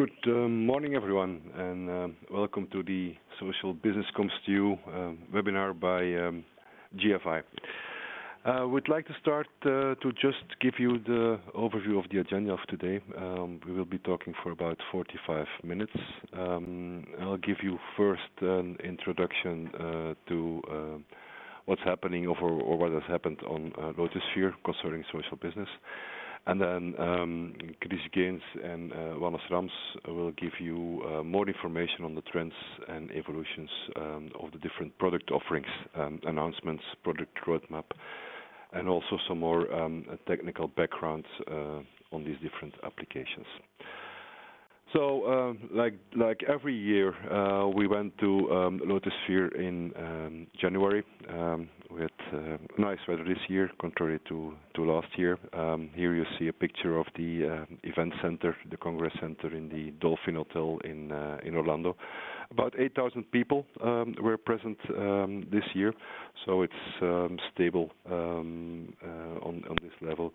Good morning, everyone, and welcome to the Social Business Comes to You webinar by GFI. We'd like to start to just give you the overview of the agenda of today. We will be talking for about 45 minutes. I'll give you first an introduction to what's happening or what has happened on Lotusphere concerning social business. And then Chris Gaines and Wannes Rams will give you more information on the trends and evolutions of the different product offerings, announcements, product roadmap, and also some more technical background on these different applications. So, like every year, we went to Lotusphere in January. We had nice weather this year, contrary to last year. Here you see a picture of the event center, the Congress Center in the Dolphin Hotel in Orlando. About 8,000 people were present this year, so it's stable on this level.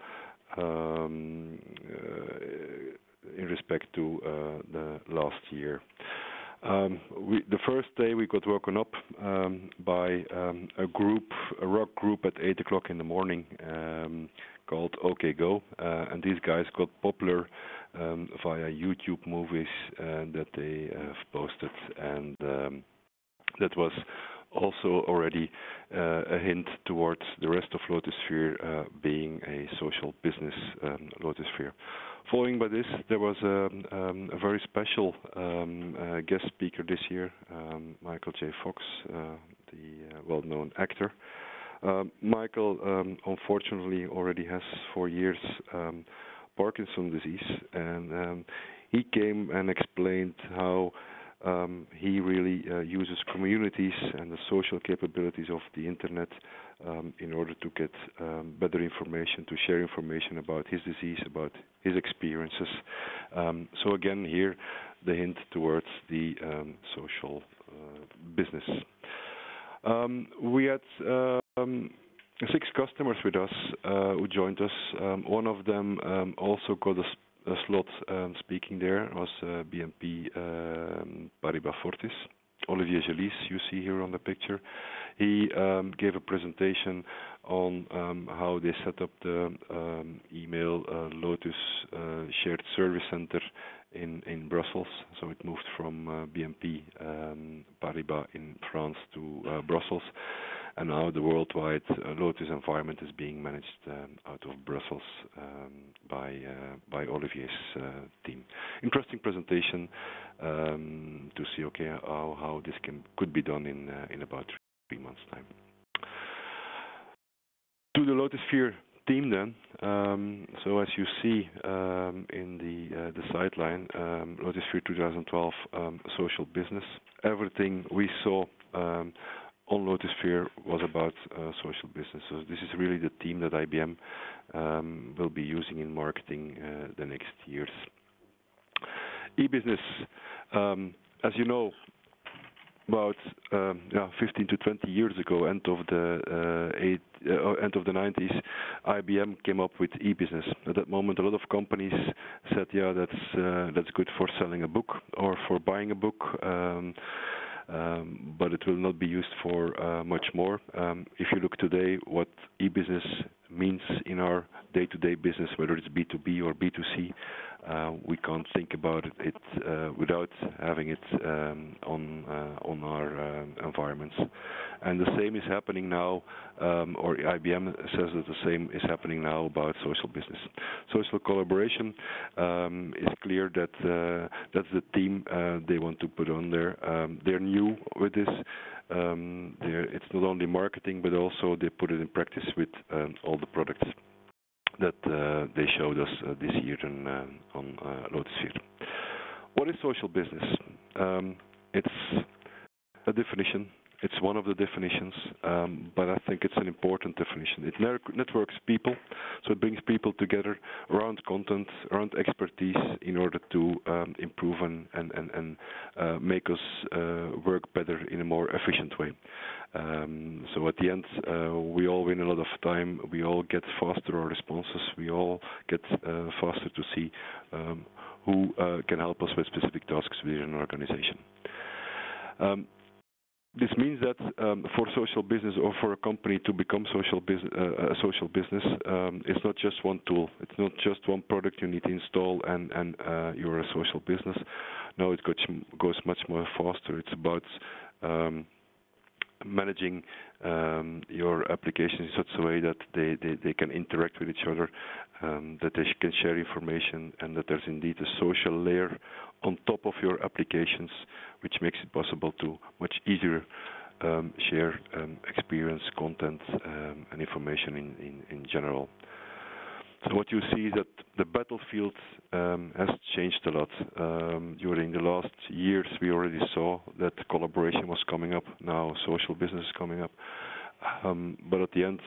In respect to the last year. The first day we got woken up by a rock group at 8 o'clock in the morning called OK Go, and these guys got popular via YouTube movies that they have posted, and that was also already a hint towards the rest of Lotusphere being a social business Lotusphere. Following by this, there was a very special guest speaker this year, Michael J. Fox, the well-known actor. Michael, unfortunately, already has 4 years Parkinson's disease, and he came and explained how he really uses communities and the social capabilities of the internet in order to get better information, to share information about his disease, about his experiences. So again, here the hint towards the social business. We had 6 customers with us who joined us. One of them also got a slot speaking there was BNP Paribas Fortis. Olivier Gelis, you see here on the picture. He gave a presentation on how they set up the email Lotus shared service center in Brussels. So it moved from BNP Paribas in France to Brussels. And now the worldwide Lotus environment is being managed out of Brussels by Olivier's team. Interesting presentation to see how this could be done in about 3 months' time. To the Lotusphere team then. So as you see in the sideline, Lotusphere 2012 social business. Everything we saw on Lotusphere was about social business. So this is really the team that IBM will be using in marketing the next years. E-business, as you know, about 15 to 20 years ago, end of the 90s, IBM came up with e-business. At that moment, a lot of companies said, "Yeah, that's good for selling a book or for buying a book." But it will not be used for much more. If you look today what e-business means in our day-to-day business, whether it's B2B or B2C, we can't think about it without having it on our environments. And the same is happening now, or IBM says that the same is happening now about social business. Social collaboration is clear that that's the theme they want to put on there. They're new with this. It's not only marketing, but also they put it in practice with all the products that they showed us this year on Lotusphere. What is social business? It's a definition. It's one of the definitions, but I think it's an important definition. It networks people, so it brings people together around content, around expertise, in order to improve and make us work better in a more efficient way. So at the end, we all win a lot of time. We all get faster our responses. We all get faster to see who can help us with specific tasks within an organization. This means that for social business or for a company to become a social business, it's not just one tool. It's not just one product you need to install and you're a social business. No, it goes much more faster. It's about managing your applications in such a way that they can interact with each other, that they can share information, and that there's indeed a social layer on top of your applications, which makes it possible to much easier share experience, content, and information in general. So what you see is that the Battlefield has changed a lot. During the last years, we already saw that collaboration was coming up. Now social business is coming up. But at the end,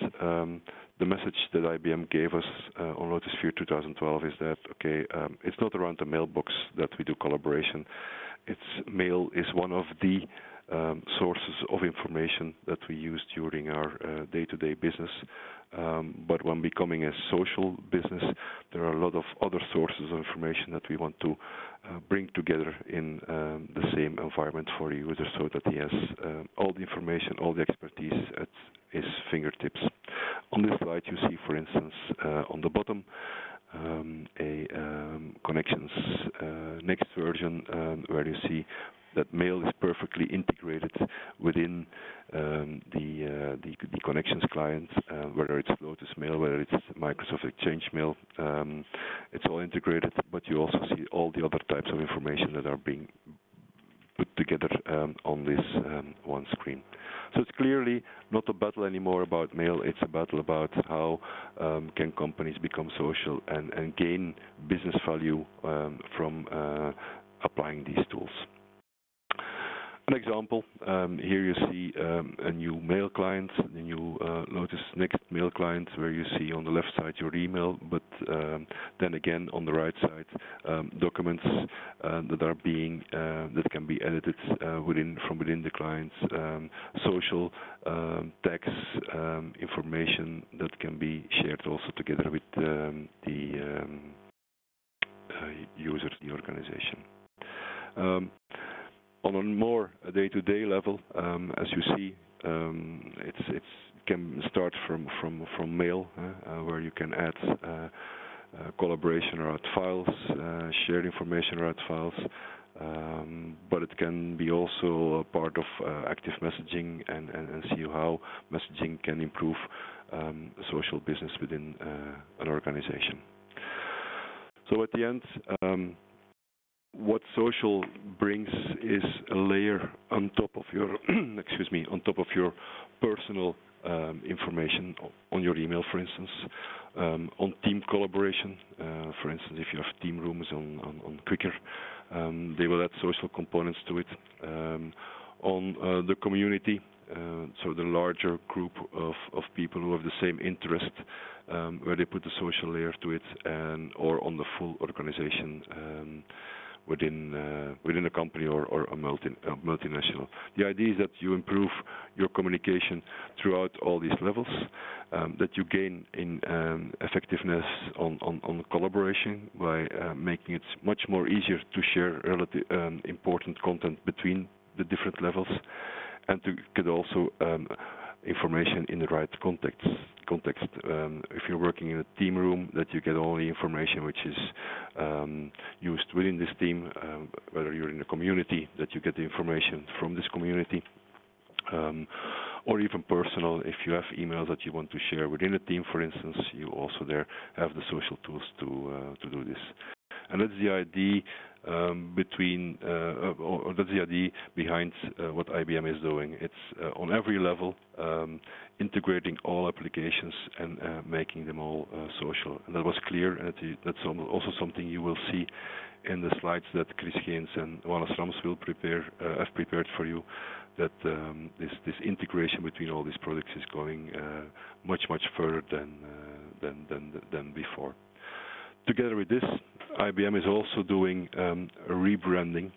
the message that IBM gave us on Lotusphere 2012 is that, okay, it's not around the mailbox that we do collaboration. Mail is one of the sources of information that we use during our day-to-day business. But when becoming a social business, there are a lot of other sources of information that we want to bring together in the same environment for the user, so that he has all the information, all the expertise at his fingertips. On this slide, you see, for instance, on the bottom, a Connections next version where you see that mail is perfectly integrated within the Connections client, whether it's Lotus Mail, whether it's Microsoft Exchange Mail. It's all integrated, but you also see all the other types of information that are being put together on this one screen. So it's clearly not a battle anymore about mail. It's a battle about how can companies become social and gain business value from applying these tools. An example, here you see a new mail client, the new Lotus Next mail client, where you see on the left side your email, but then again on the right side documents that are being that can be edited from within the client, social text information that can be shared also together with the user, the organization. On a more day-to-day level, as you see, it can start from mail, where you can add collaboration or add files, share information or add files, but it can be also a part of active messaging and see how messaging can improve social business within an organization. So at the end, what social brings is a layer on top of your, on top of your personal information on your email, for instance, on team collaboration. For instance, if you have team rooms on Quicker, they will add social components to it. On the community, so the larger group of people who have the same interest, where they put the social layer to it, or on the full organization. Within a company or a multinational. The idea is that you improve your communication throughout all these levels, that you gain in effectiveness on collaboration by making it much more easier to share relative important content between the different levels, and to get also information in the right context. If you're working in a team room, that you get only information which is used within this team, whether you're in a community, that you get the information from this community, or even personal. If you have emails that you want to share within a team, for instance, you also there have the social tools to do this. And that's the idea that's the idea behind what IBM is doing. It's on every level, integrating all applications and making them all social. And that was clear, and that's also something you will see in the slides that Chris Gaines and Wallace Rams will have prepared for you. That this integration between all these products is going much further than before. Together with this, IBM is also doing a rebranding.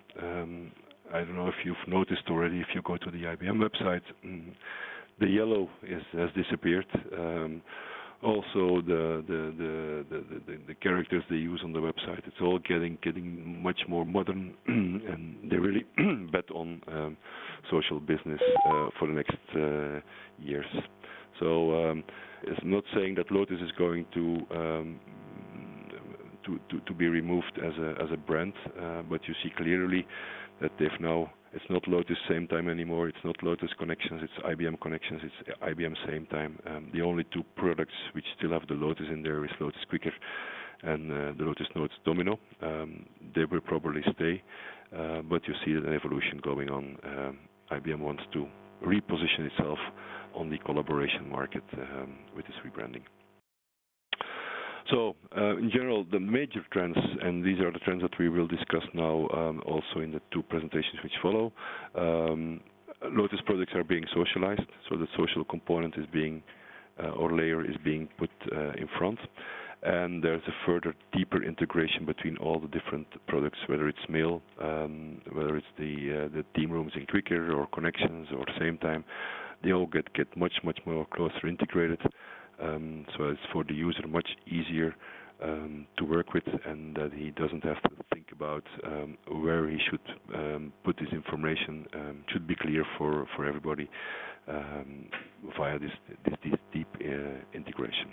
I don't know if you've noticed already. If you go to the IBM website, the yellow has disappeared. Also, the characters they use on the website, it's all getting much more modern, and they really bet on social business for the next years. So it's not saying that Lotus is going to be removed as a brand, but you see clearly that they've now, it's not Lotus Same Time anymore, it's not Lotus Connections, it's IBM Connections, it's IBM Same Time. The only two products which still have the Lotus in there is Lotus Quicker and the Lotus Notes Domino. They will probably stay, but you see an evolution going on. IBM wants to reposition itself on the collaboration market with this rebranding. So, in general, the major trends, and these are the trends that we will discuss now also in the two presentations which follow. Lotus products are being socialized, so the social component is being, or layer is being put in front. And there's a further deeper integration between all the different products, whether it's mail, whether it's the team rooms in Quicker or Connections or Same Time. They all get much more closer integrated. So it's for the user much easier to work with, and that he doesn't have to think about where he should put this information. Should be clear for everybody via this deep integration.